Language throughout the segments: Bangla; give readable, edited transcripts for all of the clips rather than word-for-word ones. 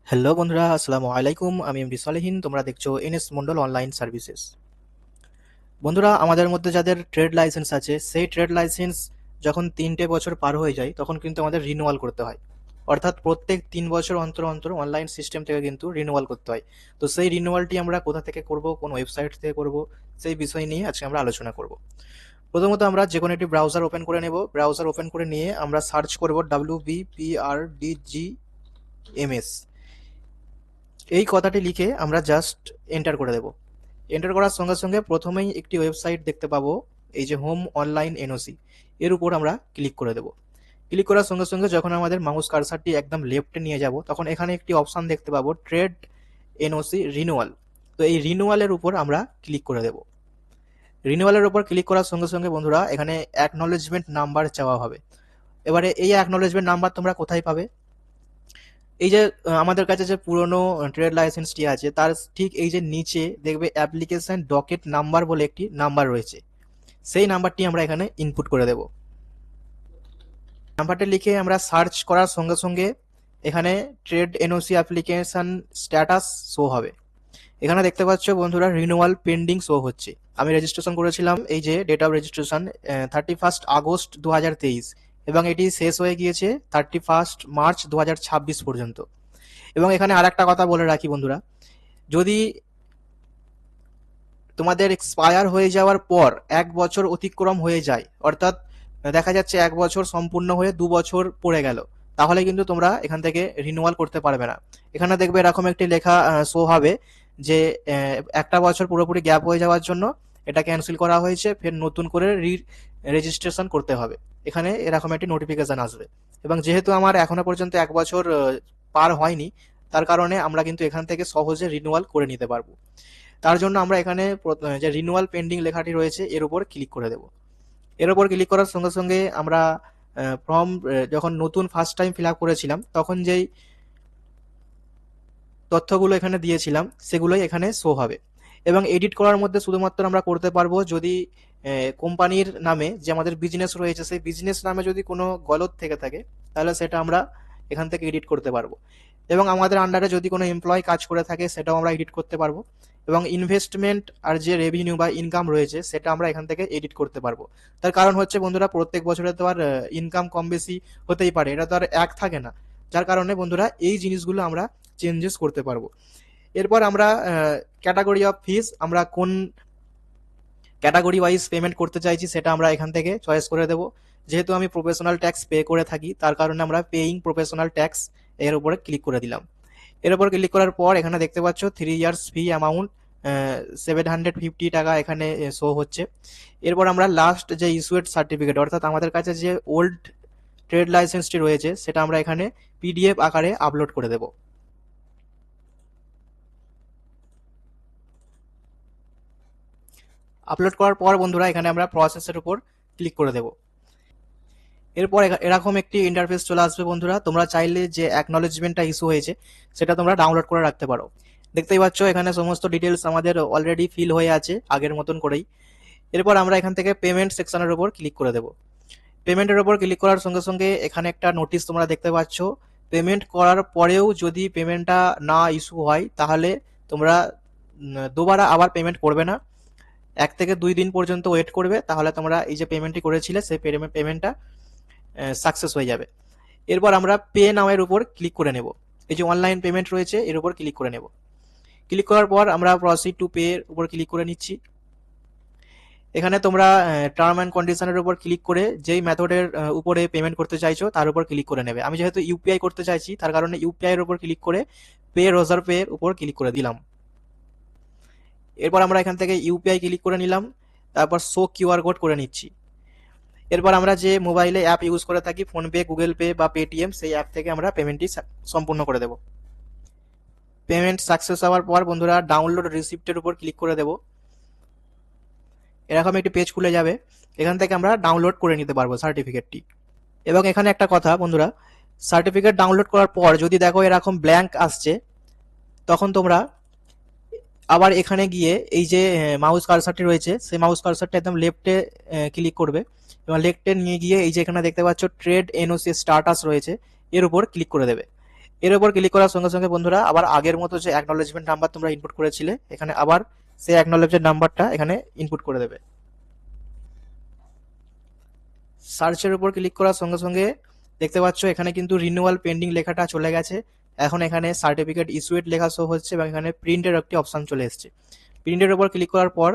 হ্যালো বন্ধুরা, আসসালামু আলাইকুম। আমি এমডি সলেহিন। তোমরা দেখছো এনএস মন্ডল অনলাইন সার্ভিসেস। বন্ধুরা, আমাদের মধ্যে যাদের ট্রেড লাইসেন্স আছে, সেই ট্রেড লাইসেন্স যখন 3টে বছর পার হয়ে যায় তখন কিন্তু আমাদের রিনিউয়াল করতে হয়। অর্থাৎ প্রত্যেক 3 বছর অন্তর অন্তর অনলাইন সিস্টেম থেকে কিন্তু রিনিউয়াল করতে হয়। তো সেই রিনিউয়ালটি আমরা কোথা থেকে করব, কোন ওয়েবসাইট থেকে করব, সেই বিষয় নিয়ে আজকে আমরা আলোচনা করব। প্রথমত আমরা যে কোনো একটি ব্রাউজার ওপেন করে নেব। ব্রাউজার ওপেন করে নিয়ে আমরা সার্চ করব WBPRDGMS, এই কথাটি লিখে আমরা জাস্ট এন্টার করে দেব। এন্টার করার সঙ্গে সঙ্গে প্রথমেই একটি ওয়েবসাইট দেখতে পাবো, এই যে হোম অনলাইন এনওসি, এর উপর আমরা ক্লিক করে দেব। ক্লিক করার সঙ্গে সঙ্গে যখন আমাদের মাউস কার্সারটি একদম লেফটে নিয়ে যাব, তখন এখানে একটি অপশন দেখতে পাবো ট্রেড এনওসি রিনিউয়াল। তো এই রিনিউয়ালের উপর আমরা ক্লিক করে দেব। রিনিউয়ালের উপর ক্লিক করার সঙ্গে সঙ্গে বন্ধুরা এখানে অ্যাকনলেজমেন্ট নাম্বার চাওয়া হবে। এবারে এই অ্যাকনলেজমেন্ট নাম্বার তোমরা কোথায় পাবে? এই যে আমাদের কাছে যে পুরনো ট্রেড লাইসেন্সটি আছে তার ঠিক এই যে নিচে দেখবে অ্যাপ্লিকেশন ডকেট নাম্বার বলে একটি নাম্বার রয়েছে, সেই নাম্বারটি আমরা এখানে ইনপুট করে দেব। নাম্বারটা লিখে আমরা সার্চ করার সঙ্গে সঙ্গে এখানে trade NOC application status show হবে। এখানে দেখতে পাচ্ছ বন্ধুরা রিনিউয়াল পেন্ডিং শো হচ্ছে। আমি রেজিস্ট্রেশন করেছিলাম, এই যে ডেট অফ রেজিস্ট্রেশন 31 আগস্ট 2023, এবং এটি শেষ হয়ে গিয়েছে 31 মার্চ 2026 পর্যন্ত। এবং এখানে আর একটা কথা বলে রাখি বন্ধুরা, যদি তোমাদের এক্সপায়ার হয়ে যাওয়ার পর 1 বছর অতিক্রম হয়ে যায়, অর্থাৎ দেখা যাচ্ছে 1 বছর সম্পূর্ণ হয়ে 2 বছর পড়ে গেল, তাহলে কিন্তু তোমরা এখান থেকে রিনিউয়াল করতে পারবে না। এখানে দেখবে এরকম একটি লেখা শো হবে যে একটা বছর পুরোপুরি গ্যাপ হয়ে যাওয়ার জন্য এটা ক্যান্সেল করা হয়েছে, ফের নতুন করে রেজিস্ট্রেশন করতে হবে। এখানে এরকম একটি নোটিফিকেশন আসবে। এবং যেহেতু আমার এখনো পর্যন্ত 1 বছর পার হয়নি, তার কারণে আমরা কিন্তু এখান থেকে সহজে রিনিউয়াল করে নিতে পারবো। তার জন্য আমরা এখানে যে রিনিউয়াল পেন্ডিং লেখাটি রয়েছে এর উপর ক্লিক করে দেব। এর উপর ক্লিক করার সঙ্গে সঙ্গে আমরা ফর্ম যখন নতুন ফার্স্ট টাইম ফিল আপ করেছিলাম তখন যেই তথ্যগুলো এখানে দিয়েছিলাম সেগুলোই এখানে শো হবে। এবং এডিট করার মধ্যে শুধুমাত্র আমরা করতে পারবো যদি কোম্পানির নামে যে আমাদের বিজনেস রয়েছে সেই বিজনেস নামে যদি কোনো গলত থেকে থাকে, তাহলে সেটা আমরা এখান থেকে এডিট করতে পারবো। এবং আমাদের আন্ডারে যদি কোনো এমপ্লয় কাজ করে থাকে সেটাও আমরা এডিট করতে পারবো। এবং ইনভেস্টমেন্ট আর যে রেভিনিউ বা ইনকাম রয়েছে সেটা আমরা এখান থেকে এডিট করতে পারবো। তার কারণ হচ্ছে বন্ধুরা, প্রত্যেক বছরে তো আর ইনকাম কম বেশি হতেই পারে, এটা তো আর এক থাকে না। যার কারণে বন্ধুরা এই জিনিসগুলো আমরা চেঞ্জেস করতে পারবো। এরপর আমরা ক্যাটাগরি অফ ফিস, আমরা কোন ক্যাটাগরি ওয়াইজ পেমেন্ট করতে চাইছি সেটা আমরা এখান থেকে চয়েস করে দেব। যেহেতু আমি প্রফেশনাল ট্যাক্স পে করে থাকি, তার কারণে আমরা পেইং প্রফেশনাল ট্যাক্স এর উপরে ক্লিক করে দিলাম। এর উপর ক্লিক করার পর এখানে দেখতে পাচ্ছ 3 ইয়ার্স ফি অ্যামাউন্ট 750 টাকা এখানে শো হচ্ছে। এরপর আমরা লাস্ট যে ইস্যুড সার্টিফিকেট, অর্থাৎ আমাদের কাছে যে ওল্ড ট্রেড লাইসেন্সটি রয়েছে সেটা আমরা এখানে পিডিএফ আকারে আপলোড করে দেব। আপলোড করার পর বন্ধুরা এখানে আমরা প্রসেসের উপর ক্লিক করে দেব। এরপর এরকম একটি ইন্টারফেস চলে আসবে বন্ধুরা। তোমরা চাইলে যে অ্যাকনলেজমেন্টটা ইস্যু হয়েছে সেটা তোমরা ডাউনলোড করে রাখতে পারো। দেখতেই পাচ্ছ এখানে সমস্ত ডিটেলস আমাদের অলরেডি ফিল হয়ে আছে আগের মতন করেই। এরপর আমরা এখান থেকে পেমেন্ট সেকশনের উপর ক্লিক করে দেব। পেমেন্টের উপর ক্লিক করার সঙ্গে সঙ্গে এখানে একটা নোটিশ তোমরা দেখতে পাচ্ছ, পেমেন্ট করার পরেও যদি পেমেন্টটা না ইস্যু হয় তাহলে তোমরা দুবারা আবার পেমেন্ট করবে না, 1 থেকে 2 দিন পর্যন্ত ওয়েট করবে, তাহলে তোমরা এই যে পেমেন্টটি করেছিলে সেই পেমেন্টটা সাকসেস হয়ে যাবে। এরপর আমরা পে নাও এর উপর ক্লিক করে নেব। এই যে অনলাইন পেমেন্ট রয়েছে এর উপর ক্লিক করে নেব। ক্লিক করার পর আমরা প্রসিড টু পে এর উপর ক্লিক করে নিচ্ছি। এখানে তোমরা টার্ম অ্যান্ড কন্ডিশনের উপর ক্লিক করে যেই মেথডের উপরে পেমেন্ট করতে চাইছো তার উপর ক্লিক করে নেবে। আমি যেহেতু ইউপিআই করতে চাইছি তার কারণে ইউপিআই এর উপর ক্লিক করে পে রোজার পে এর উপর ক্লিক করে দিলাম। এরপর আমরা এখান থেকে ইউপিআই ক্লিক করে নিলাম, তারপর শো কিউআর কোড করে নিচ্ছি। এরপর আমরা যে মোবাইলে অ্যাপ ইউজ করে থাকি, ফোনপে, গুগল পে বা পেটিএম, সেই অ্যাপ থেকে আমরা পেমেন্টটি সম্পূর্ণ করে দেব। পেমেন্ট সাকসেস হওয়ার পর বন্ধুরা ডাউনলোড রিসিপ্টের উপর ক্লিক করে দেব। এরকম একটি পেজ খুলে যাবে, এখান থেকে আমরা ডাউনলোড করে নিতে পারবো সার্টিফিকেটটি। এবং এখানে একটা কথা বন্ধুরা, সার্টিফিকেট ডাউনলোড করার পর যদি দেখো এরকম ব্ল্যাঙ্ক আসছে, তখন তোমরা আবার এখানে গিয়ে এই যে মাউস কার্সারটি রয়েছে সেই মাউস কার্সারটা একদম লেফটে ক্লিক করবে এবং লেফটে নিয়ে গিয়ে এই যে এখানে দেখতে পাচ্ছ ট্রেড এনওসি স্ট্যাটাস রয়েছে এর উপর ক্লিক করে দেবে। এর উপর ক্লিক করার সঙ্গে সঙ্গে বন্ধুরা আবার আগের মতো যে অ্যাকনলেজমেন্ট নাম্বার তোমরা ইনপুট করেছিলে এখানে আবার সেই অ্যাকনলেজমেন্ট নাম্বারটা এখানে ইনপুট করে দেবে। সার্চের উপর ক্লিক করার সঙ্গে সঙ্গে দেখতে পাচ্ছ এখানে কিন্তু রিনিউয়াল পেন্ডিং লেখাটা চলে গেছে। এখন এখানে সার্টিফিকেট ইস্যুড লেখা শো হচ্ছে এবং এখানে প্রিন্টের একটি অপশন চলে এসেছে। প্রিন্টের উপর ক্লিক করার পর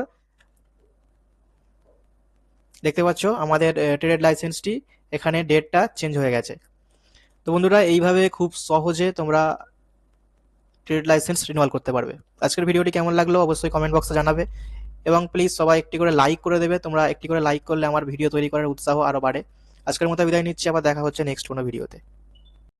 দেখতে পাচ্ছ আমাদের ট্রেড লাইসেন্সটি এখানে ডেটটা চেঞ্জ হয়ে গেছে। তো বন্ধুরা এইভাবে খুব সহজে তোমরা ট্রেড লাইসেন্স রিনিউয়াল করতে পারবে। আজকের ভিডিওটি কেমন লাগলো অবশ্যই কমেন্ট বক্সে জানাবে এবং প্লিজ সবাই একটি করে লাইক করে দেবে। তোমরা একটি করে লাইক করলে আমার ভিডিও তৈরি করার উৎসাহ আরও বাড়ে। আজকের মতো বিদায় নিচ্ছি, আবার দেখা হচ্ছে নেক্সট কোনো ভিডিওতে।